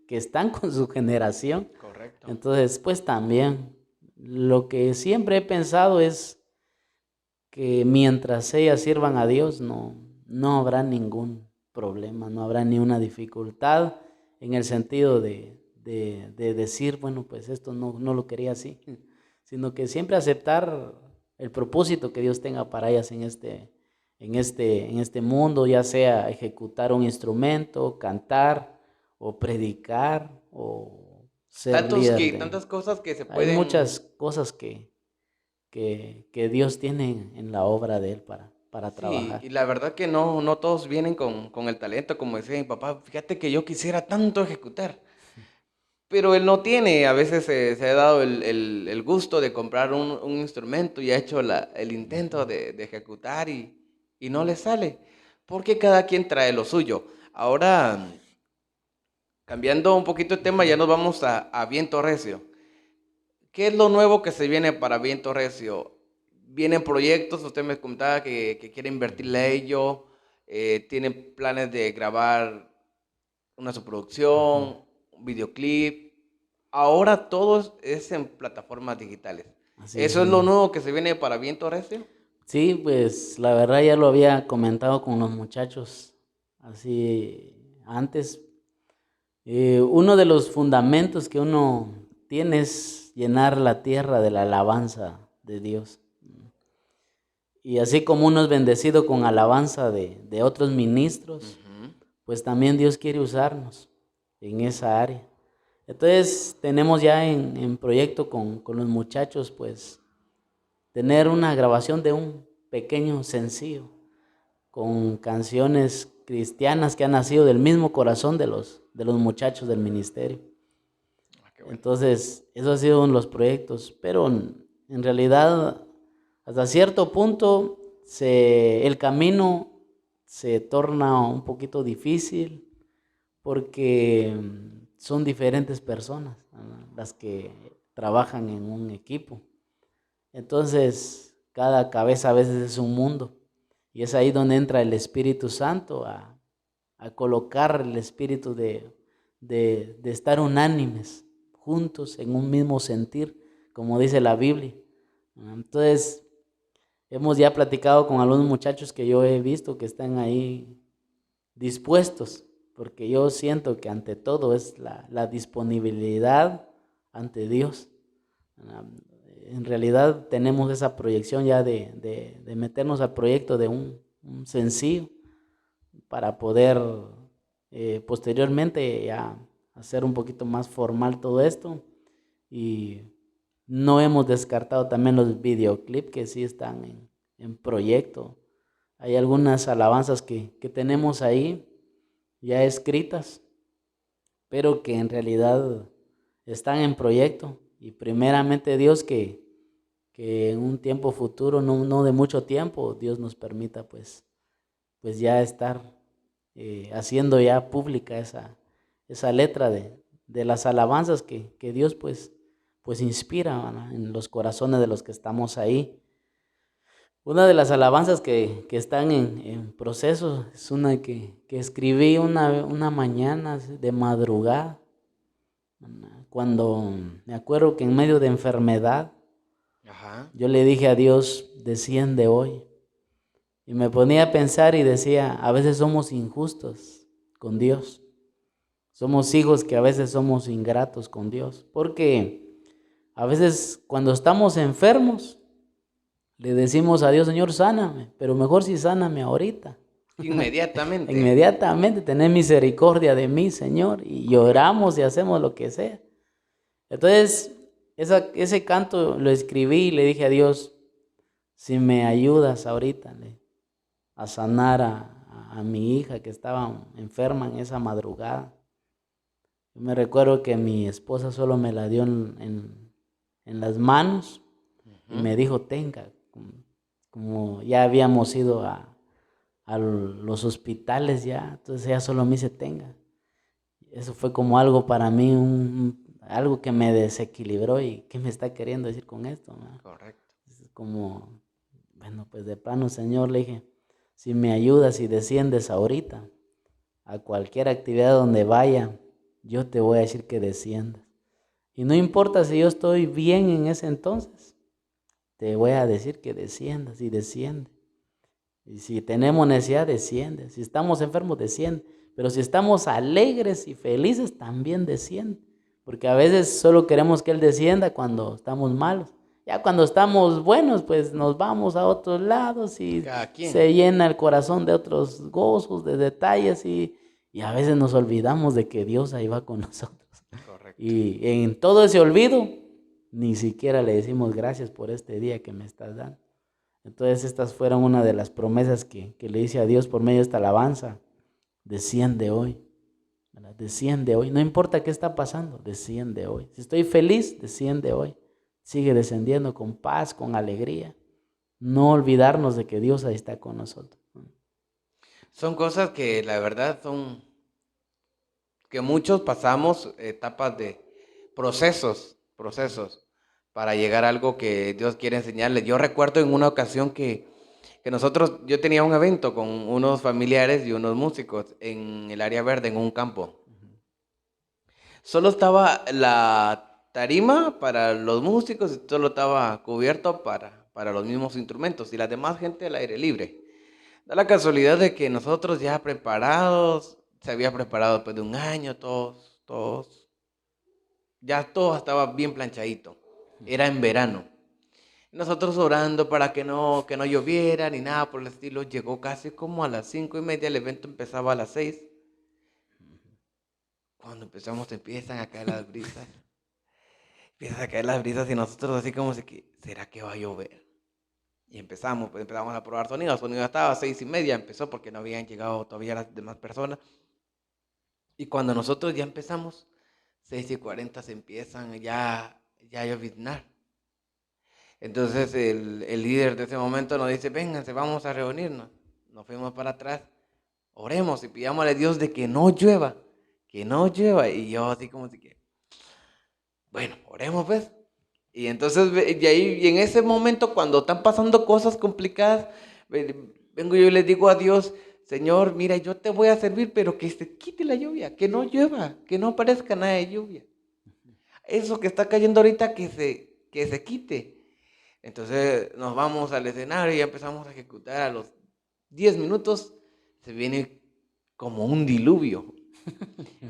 están con su generación. Correcto. Entonces, pues también lo que siempre he pensado es que mientras ellas sirvan a Dios no habrá ningún problema, no habrá ni una dificultad en el sentido de decir, bueno, pues esto no lo quería así, sino que siempre aceptar el propósito que Dios tenga para ellas en este mundo, ya sea ejecutar un instrumento, cantar o predicar o ser líder Tantas cosas que se Hay pueden. muchas cosas que Dios tiene en la obra de Él para Sí, trabajar. y la verdad que no todos vienen con el talento, como decía mi papá, fíjate que yo quisiera tanto ejecutar, pero él no tiene, a veces se ha dado el gusto de comprar un instrumento y ha hecho el intento de ejecutar y no le sale, porque cada quien trae lo suyo. Ahora, cambiando un poquito el tema, ya nos vamos a Viento Recio. ¿Qué es lo nuevo que se viene para Viento Recio? Vienen proyectos, usted me comentaba que quiere invertirle a ello, tiene planes de grabar una Ujú. subproducción, un videoclip. Ahora todo es en plataformas digitales. Así es, ¿Eso es lo hermano. nuevo que se viene para Viento Recio? Sí, pues la verdad ya lo había comentado con los muchachos así antes. Uno de los fundamentos que uno tiene es llenar la tierra de la alabanza de Dios. Y así como uno es bendecido con alabanza de otros ministros, Ujú. pues también Dios quiere usarnos en esa área. Entonces tenemos ya en proyecto con los muchachos, pues tener una grabación de un pequeño sencillo con canciones cristianas que han nacido del mismo corazón de los muchachos del ministerio. Ah, qué bueno. Entonces, eso ha sido uno de los proyectos, pero en realidad, hasta cierto punto, el camino se torna un poquito difícil porque son diferentes personas, ¿no?, las que trabajan en un equipo. Entonces, cada cabeza a veces es un mundo y es ahí donde entra el Espíritu Santo a colocar el espíritu de estar unánimes, juntos, en un mismo sentir, como dice la Biblia. Entonces, hemos ya platicado con algunos muchachos que yo he visto que están ahí dispuestos, porque yo siento que ante todo es la disponibilidad ante Dios. En realidad tenemos esa proyección ya de meternos al proyecto de un sencillo para poder posteriormente ya hacer un poquito más formal todo esto. Y no hemos descartado también los videoclips que sí están en proyecto. Hay algunas alabanzas que tenemos ahí ya escritas, pero que en realidad están en proyecto. Y primeramente Dios que en un tiempo futuro, no de mucho tiempo, Dios nos permita pues ya estar haciendo ya pública esa letra de las alabanzas que Dios pues inspira, ¿verdad?, en los corazones de los que estamos ahí. Una de las alabanzas que están en proceso es una que escribí una mañana de madrugada, cuando me acuerdo que en medio de enfermedad Ajá. yo le dije a Dios, desciende hoy. Y me ponía a pensar y decía, a veces somos injustos con Dios. Somos hijos que a veces somos ingratos con Dios. Porque a veces cuando estamos enfermos, le decimos a Dios, Señor, sáname, pero mejor si sáname ahorita. Inmediatamente. Inmediatamente, tener misericordia de mí, Señor. Y Correcto. lloramos y hacemos lo que sea. Entonces, ese canto lo escribí y le dije a Dios, si me ayudas ahorita a sanar a mi hija que estaba enferma en esa madrugada. Yo me recuerdo que mi esposa solo me la dio en las manos y Ujú. me dijo, tenga, como ya habíamos ido a los hospitales ya, entonces ella solo me dice, tenga. Eso fue como algo para mí, algo que me desequilibró y ¿qué me está queriendo decir con esto, ¿no? Correcto. Es como, bueno, pues de plano, Señor, le dije, si me ayudas y desciendes ahorita a cualquier actividad donde vaya, yo te voy a decir que desciendas. Y no importa si yo estoy bien en ese entonces, te voy a decir que desciendas y desciende. Y si tenemos necesidad, desciende. Si estamos enfermos, desciende. Pero si estamos alegres y felices, también desciende. Porque a veces solo queremos que Él descienda cuando estamos malos. Ya cuando estamos buenos, pues nos vamos a otros lados y Cada quien. se llena el corazón de otros gozos, de detalles y a veces nos olvidamos de que Dios ahí va con nosotros. Correcto. Y en todo ese olvido, ni siquiera le decimos gracias por este día que me estás dando. Entonces estas fueron una de las promesas que le hice a Dios por medio de esta alabanza. Desciende hoy, ¿verdad? Desciende hoy. No importa qué está pasando, desciende hoy. Si estoy feliz, desciende hoy. Sigue descendiendo con paz, con alegría. No olvidarnos de que Dios ahí está con nosotros. Son cosas que la verdad son, que muchos pasamos etapas de procesos para llegar a algo que Dios quiere enseñarles. Yo recuerdo en una ocasión que yo tenía un evento con unos familiares y unos músicos en el área verde, en un campo. Solo estaba la tarima para los músicos y solo estaba cubierto para los mismos instrumentos y la demás gente al aire libre. Da la casualidad de que nosotros ya preparados, se había preparado después de un año, ya todo estaba bien planchadito. Era en verano. Nosotros orando para que no lloviera ni nada por el estilo. Llegó casi como a las 5:30, el evento empezaba a las 6. Cuando empezamos empiezan a caer las brisas. Empiezan a caer las brisas y nosotros así como de que, ¿será que va a llover? Y empezamos a probar sonido. El sonido estaba a 6:30, empezó porque no habían llegado todavía las demás personas. Y cuando nosotros ya empezamos, 6:40 se empiezan ya a lloviznar. Entonces el líder de ese momento nos dice, vénganse, vamos a reunirnos. Nos fuimos para atrás, oremos y pidámosle a Dios de que no llueva, que no llueva. Y yo así como así que, bueno, oremos pues. Y entonces, y ahí, y en ese momento, cuando están pasando cosas complicadas, vengo yo y le digo a Dios, Señor, mira, yo te voy a servir, pero que se quite la lluvia, que no llueva, que no aparezca nada de lluvia. Eso que está cayendo ahorita, que se quite. Entonces nos vamos al escenario y ya empezamos a ejecutar. A los 10 minutos se viene como un diluvio,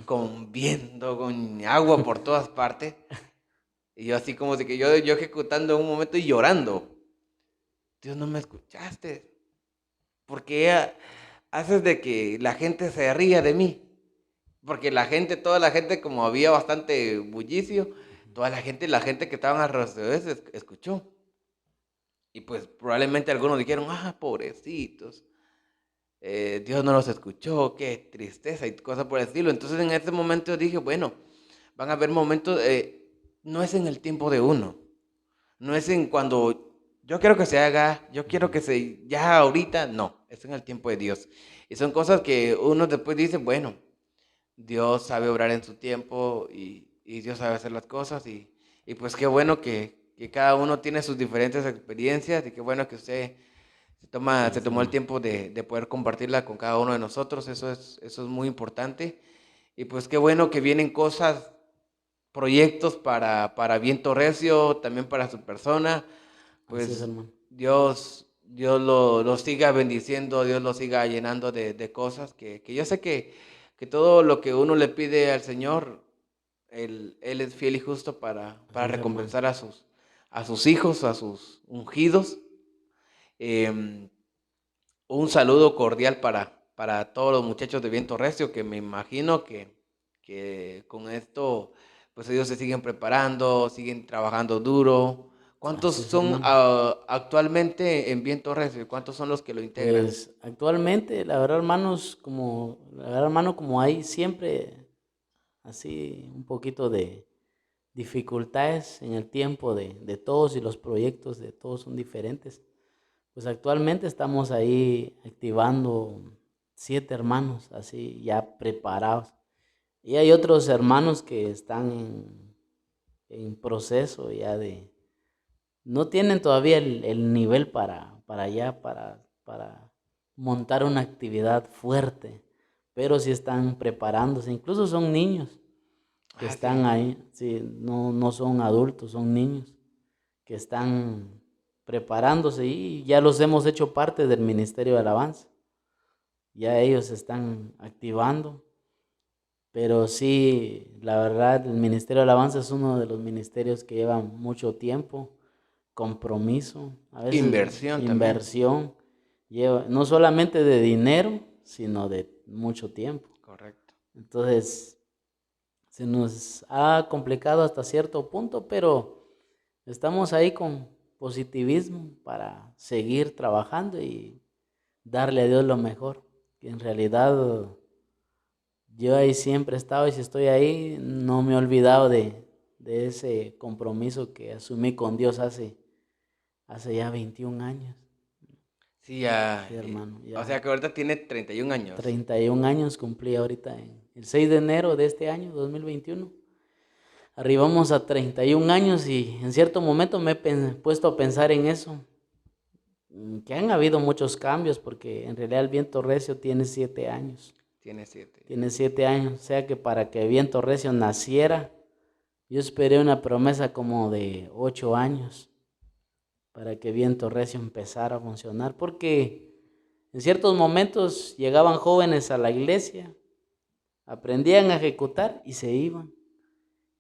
con viento, con agua por todas partes. Y yo así como de que yo ejecutando en un momento y llorando. Dios, no me escuchaste. Porque haces de que la gente se ría de mí. Porque toda la gente, como había bastante bullicio, la gente que estaba alrededor escuchó. Y pues probablemente algunos dijeron, pobrecitos, Dios no los escuchó, qué tristeza y cosas por el estilo. Entonces en ese momento dije, bueno, van a haber momentos, no es en el tiempo de uno, no es en cuando yo quiero que se haga, yo quiero que ya ahorita, no, es en el tiempo de Dios. Y son cosas que uno después dice, bueno, Dios sabe obrar en su tiempo y Dios sabe hacer las cosas y pues qué bueno que cada uno tiene sus diferentes experiencias y qué bueno que usted se Gracias, tomó el hermano. tiempo de poder compartirla con cada uno de nosotros, eso es muy importante. Y pues qué bueno que vienen cosas, proyectos para Viento Recio, también para su persona. Así es, Pues hermano. Dios lo siga bendiciendo, Dios lo siga llenando de cosas, que yo sé que todo lo que uno le pide al Señor, Él es fiel y justo Así para es, hermano. recompensar a sus hijos, a sus ungidos. Em, un saludo cordial para todos los muchachos de Viento Recio, que me imagino que con esto, pues ellos se siguen preparando, siguen trabajando duro. ¿Cuántos Así es, son hermano. actualmente en Viento Recio? ¿Cuántos son los que lo integran? Pues actualmente, la verdad, hermanos, la verdad, hermano, como hay siempre así un poquito de dificultades en el tiempo de todos y los proyectos de todos son diferentes. Pues actualmente estamos ahí activando 7 hermanos, así ya preparados. Y hay otros hermanos que están en proceso ya no tienen todavía el nivel para montar una actividad fuerte, pero sí están preparándose, incluso son niños que Ah, están sí. ahí, sí, no son adultos, son niños que están preparándose y ya los hemos hecho parte del Ministerio de Alabanza. Ya ellos se están activando, pero sí, la verdad, el Ministerio de Alabanza es uno de los ministerios que lleva mucho tiempo compromiso, a veces Inversión también. inversión, lleva no solamente de dinero, sino de mucho tiempo. Correcto. Entonces, se nos ha complicado hasta cierto punto, pero estamos ahí con positivismo para seguir trabajando y darle a Dios lo mejor. Que en realidad yo ahí siempre he estado y si estoy ahí, no me he olvidado de ese compromiso que asumí con Dios hace ya 21 años. Sí, ya. Sí, hermano, O sea ya que ahorita tiene 31 años. 31 años cumplí ahorita en el 6 de enero de este año, 2021. Arribamos a 31 años y en cierto momento me he puesto a pensar en eso, que han habido muchos cambios porque en realidad el Viento Recio tiene 7 años. Tiene 7. Tiene 7 años, o sea que para que Viento Recio naciera, yo esperé una promesa como de 8 años para que Viento Recio empezara a funcionar, porque en ciertos momentos llegaban jóvenes a la iglesia, aprendían a ejecutar y se iban.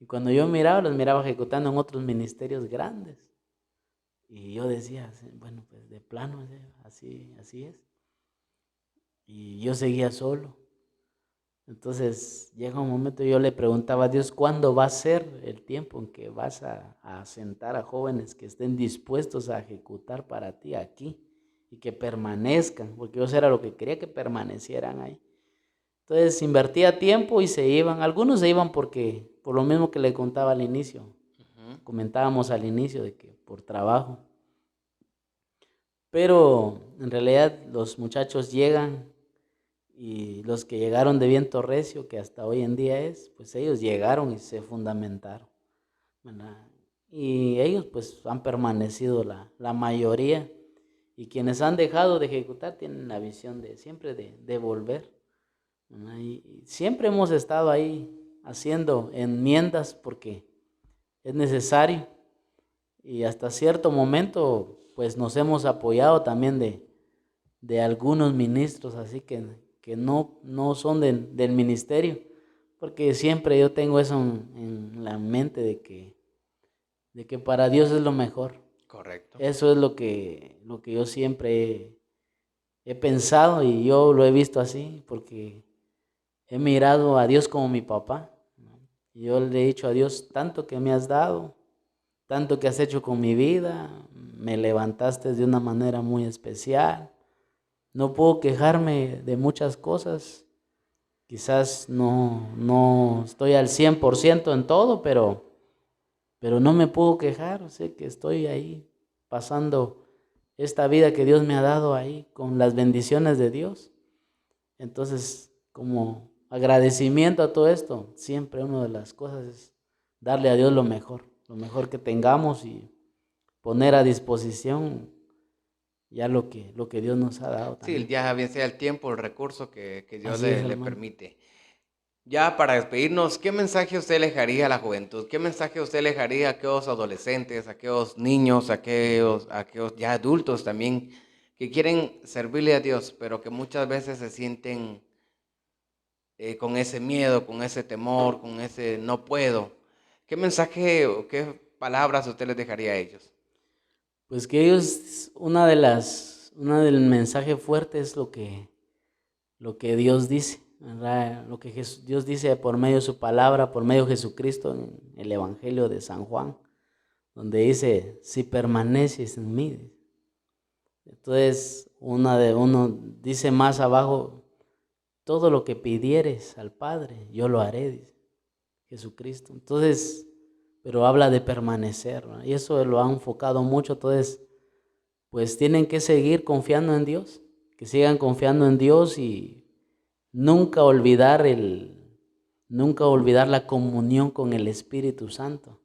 Y cuando yo miraba, los miraba ejecutando en otros ministerios grandes. Y yo decía, bueno, pues de plano, así es. Y yo seguía solo. Entonces llega un momento, yo le preguntaba a Dios, ¿cuándo va a ser el tiempo en que vas a sentar a jóvenes que estén dispuestos a ejecutar para ti aquí y que permanezcan? Porque yo eso era lo que quería, que permanecieran ahí. Entonces invertía tiempo y se iban. Algunos se iban porque, por lo mismo que le contaba al inicio, comentábamos al inicio de que por trabajo. Pero en realidad los muchachos llegan y los que llegaron de Viento Recio, que hasta hoy en día es, pues ellos llegaron y se fundamentaron, ¿verdad? Y ellos pues han permanecido la mayoría, y quienes han dejado de ejecutar tienen la visión de siempre de volver, ¿verdad? Y siempre hemos estado ahí haciendo enmiendas porque es necesario, y hasta cierto momento pues nos hemos apoyado también de algunos ministros, así que no son del ministerio, porque siempre yo tengo eso en la mente de que para Dios es lo mejor. Correcto. Eso es lo que yo siempre he pensado y yo lo he visto así, porque he mirado a Dios como mi papá, ¿no? Y yo le he dicho a Dios, tanto que me has dado, tanto que has hecho con mi vida, me levantaste de una manera muy especial. No puedo quejarme de muchas cosas. Quizás no estoy al 100% en todo, pero no me puedo quejar. Sé que estoy ahí pasando esta vida que Dios me ha dado ahí con las bendiciones de Dios. Entonces, como agradecimiento a todo esto, siempre una de las cosas es darle a Dios lo mejor que tengamos y poner a disposición ya lo que Dios nos ha dado Sí, también. ya bien sea el tiempo, el recurso que Dios Así es, le hermano. permite. Ya para despedirnos, ¿qué mensaje usted le dejaría a la juventud? ¿Qué mensaje usted le dejaría a aquellos adolescentes, a aquellos niños, a aquellos ya adultos también, que quieren servirle a Dios, pero que muchas veces se sienten con ese miedo, con ese temor, con ese no puedo? ¿Qué mensaje o qué palabras usted les dejaría a ellos? Pues que ellos, una del mensaje fuerte es lo que Dios dice, ¿verdad? Lo que Dios dice por medio de su palabra, por medio de Jesucristo en el Evangelio de San Juan, donde dice, si permaneces en mí. Entonces, uno dice más abajo, todo lo que pidieres al Padre, yo lo haré, dice Jesucristo. Entonces, pero habla de permanecer, ¿no? Y eso lo ha enfocado mucho. Entonces, pues tienen que seguir confiando en Dios, que sigan confiando en Dios y nunca olvidar nunca olvidar la comunión con el Espíritu Santo,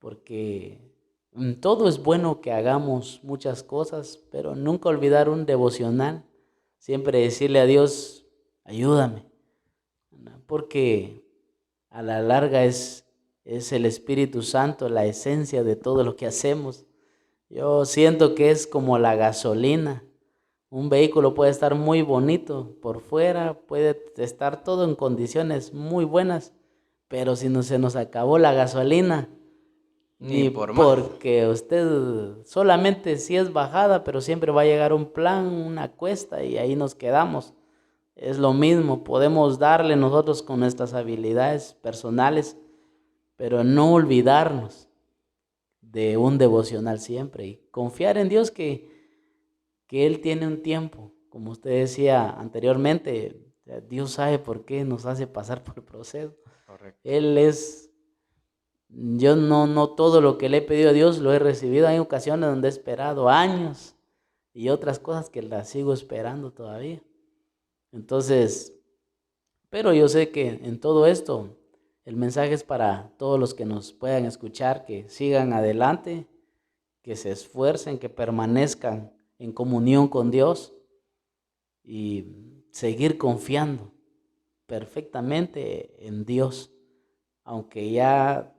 porque en todo es bueno que hagamos muchas cosas, pero nunca olvidar un devocional, siempre decirle a Dios, ayúdame, ¿verdad? Porque a la larga es el Espíritu Santo la esencia de todo lo que hacemos. Yo siento que es como la gasolina. Un vehículo puede estar muy bonito por fuera, puede estar todo en condiciones muy buenas, pero si no se nos acabó la gasolina, Ni ni por más. porque usted solamente sí es bajada, pero siempre va a llegar un plan, una cuesta y ahí nos quedamos. Es lo mismo, podemos darle nosotros con nuestras habilidades personales, pero no olvidarnos de un devocional siempre y confiar en Dios que Él tiene un tiempo. Como usted decía anteriormente, Dios sabe por qué nos hace pasar por el proceso. Correcto. Él es, yo no todo lo que le he pedido a Dios lo he recibido. Hay ocasiones donde he esperado años y otras cosas que las sigo esperando todavía. Entonces, pero yo sé que en todo esto el mensaje es para todos los que nos puedan escuchar, que sigan adelante, que se esfuercen, que permanezcan en comunión con Dios y seguir confiando perfectamente en Dios, aunque ya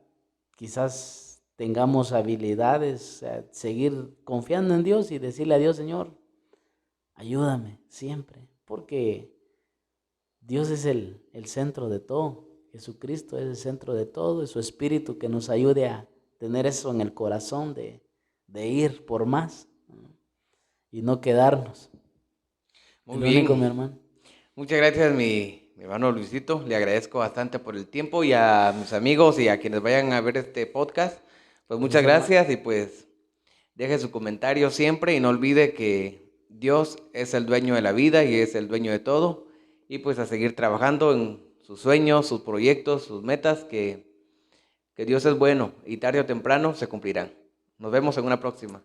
quizás tengamos habilidades, seguir confiando en Dios y decirle a Dios, Señor, ayúdame siempre, porque Dios es el centro de todo. Jesucristo es el centro de todo. Es su espíritu que nos ayude a tener eso en el corazón de ir por más, ¿no? Y no quedarnos. Muy El único, bien. mi hermano. Muchas gracias, mi hermano Luisito. Le agradezco bastante por el tiempo y a mis amigos y a quienes vayan a ver este podcast. Pues muchas Gracias, hermano. gracias y pues deje su comentario siempre y no olvide que Dios es el dueño de la vida y es el dueño de todo. Y pues a seguir trabajando en sus sueños, sus proyectos, sus metas, que Dios es bueno y tarde o temprano se cumplirán. Nos vemos en una próxima.